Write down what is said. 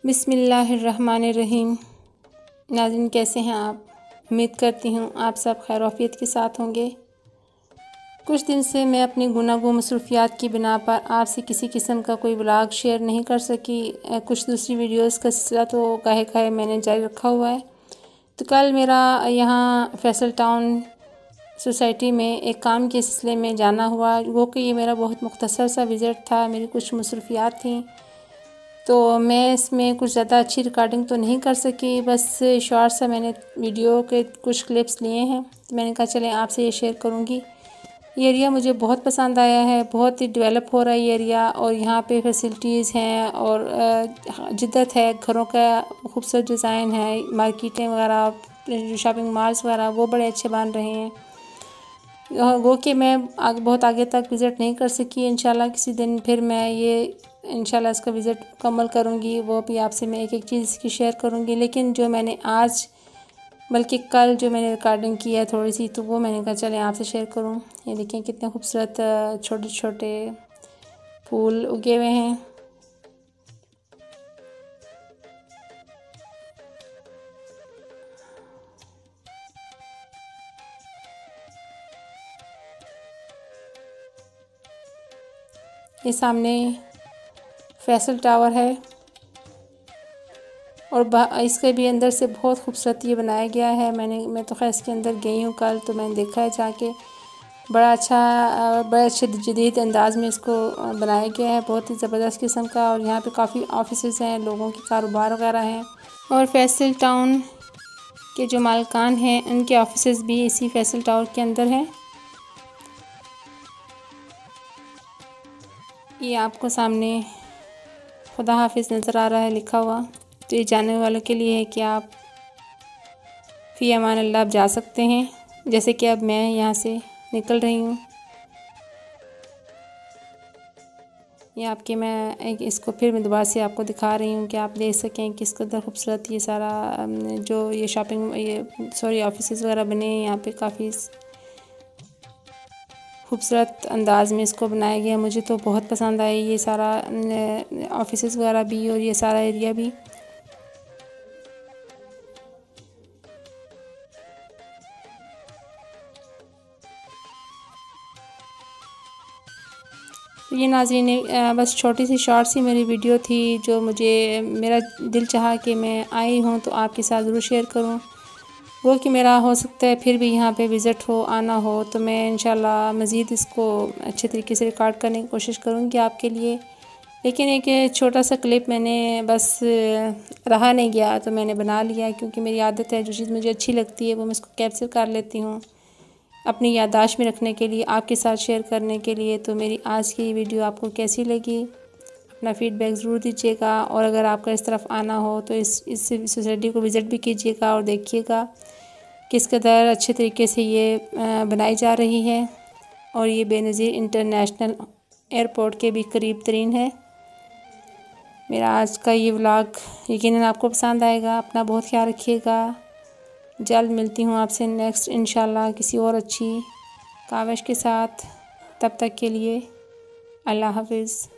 बिस्मिल्लाहिर्रहमानिर्रहीम। नाज़रीन, कैसे हैं आप? उम्मीद करती हूँ आप सब खैर आफियत के साथ होंगे। कुछ दिन से मैं अपनी गुनागो मसरूफ़ियात की बिना पर आपसे किसी किस्म का कोई व्लॉग शेयर नहीं कर सकी। कुछ दूसरी वीडियोस का सिलसिला तो काहे मैंने जारी रखा हुआ है। तो कल मेरा यहाँ फैसल टाउन सोसाइटी में एक काम के सिलसिले में जाना हुआ, वो कि ये मेरा बहुत मुख्तसर सा विज़िट था। मेरी कुछ मसरूफ़ियात थी तो मैं इसमें कुछ ज़्यादा अच्छी रिकॉर्डिंग तो नहीं कर सकी, बस शॉर्ट सा मैंने वीडियो के कुछ क्लिप्स लिए हैं। तो मैंने कहा चलें आपसे ये शेयर करूँगी। ये एरिया मुझे बहुत पसंद आया है, बहुत ही डेवलप हो रहा है ये एरिया, और यहाँ पे फैसिलिटीज़ हैं और जिद्दत है, घरों का खूबसूरत डिज़ाइन है, मार्केटें वगैरह, शॉपिंग मॉल्स वगैरह वो बड़े अच्छे बन रहे हैं। वो कि मैं बहुत आगे तक विज़िट नहीं कर सकी। इंशाल्लाह किसी दिन फिर मैं ये इंशाल्लाह इसका विज़िट मुकम्मल करूँगी, वो भी आपसे मैं एक एक चीज़ की शेयर करूँगी। लेकिन जो मैंने आज बल्कि कल जो मैंने रिकॉर्डिंग की है थोड़ी सी, तो वो मैंने कहा चलें आपसे शेयर करूँ। ये देखें कितने खूबसूरत छोटे छोटे फूल उगे हुए हैं। ये सामने फैसल टावर है और इसके भी अंदर से बहुत खूबसूरत ये बनाया गया है। मैं तो खैर इसके अंदर गई हूँ कल, तो मैंने देखा है जाके, बड़ा अच्छे जदीद अंदाज़ में इसको बनाया गया है, बहुत ही ज़बरदस्त किस्म का। और यहाँ पे काफ़ी ऑफिसेज़ हैं, लोगों के कारोबार वगैरह हैं, और फैसल टाउन के जो मालिकान हैं उनके ऑफिसेज़ भी इसी फैसल टावर के अंदर हैं। ये आपको सामने खुदा हाफिज़ नज़र आ रहा है लिखा हुआ, तो ये जानने वालों के लिए है कि आप फ़ी अमान अल्लाह आप जा सकते हैं। जैसे कि अब मैं यहाँ से निकल रही हूँ। ये आपके मैं इसको फिर मैं दोबारा से आपको दिखा रही हूँ कि आप देख सकें किस कदर खूबसूरत ये सारा जो ये ऑफिसेज़ वगैरह बने हैं। यहाँ पे काफ़ी खूबसूरत अंदाज़ में इसको बनाया गया। मुझे तो बहुत पसंद आया ये सारा ऑफिसेज़ वगैरह भी और ये सारा एरिया भी। तो ये नाज़रीन बस छोटी सी शॉर्ट सी मेरी वीडियो थी, जो मेरा दिल चाहा कि मैं आई हूँ तो आपके साथ ज़रूर शेयर करूँ। वो कि मेरा हो सकता है फिर भी यहाँ पे विज़िट हो, आना हो, तो मैं इंशाल्लाह मज़ीद इसको अच्छे तरीके से रिकॉर्ड करने की कोशिश करूँगी आपके लिए। लेकिन एक छोटा सा क्लिप मैंने बस रहा नहीं गया तो मैंने बना लिया, क्योंकि मेरी आदत है जो चीज़ मुझे अच्छी लगती है वो मैं इसको कैप्चर कर लेती हूँ अपनी याददाश्त में रखने के लिए, आपके साथ शेयर करने के लिए। तो मेरी आज की वीडियो आपको कैसी लगी, अपना फ़ीडबैक ज़रूर दीजिएगा, और अगर आपका इस तरफ आना हो तो इस सोसाइटी को विज़िट भी कीजिएगा और देखिएगा किस कदर अच्छे तरीके से ये बनाई जा रही है। और ये बेनज़ीर इंटरनेशनल एयरपोर्ट के भी करीब तरीन है। मेरा आज का ये व्लॉग यकीनन आपको पसंद आएगा। अपना बहुत ख्याल रखिएगा। जल्द मिलती हूँ आपसे नेक्स्ट इंशाल्लाह किसी और अच्छी काविश के साथ। तब तक के लिए अल्लाह हाफ़िज़।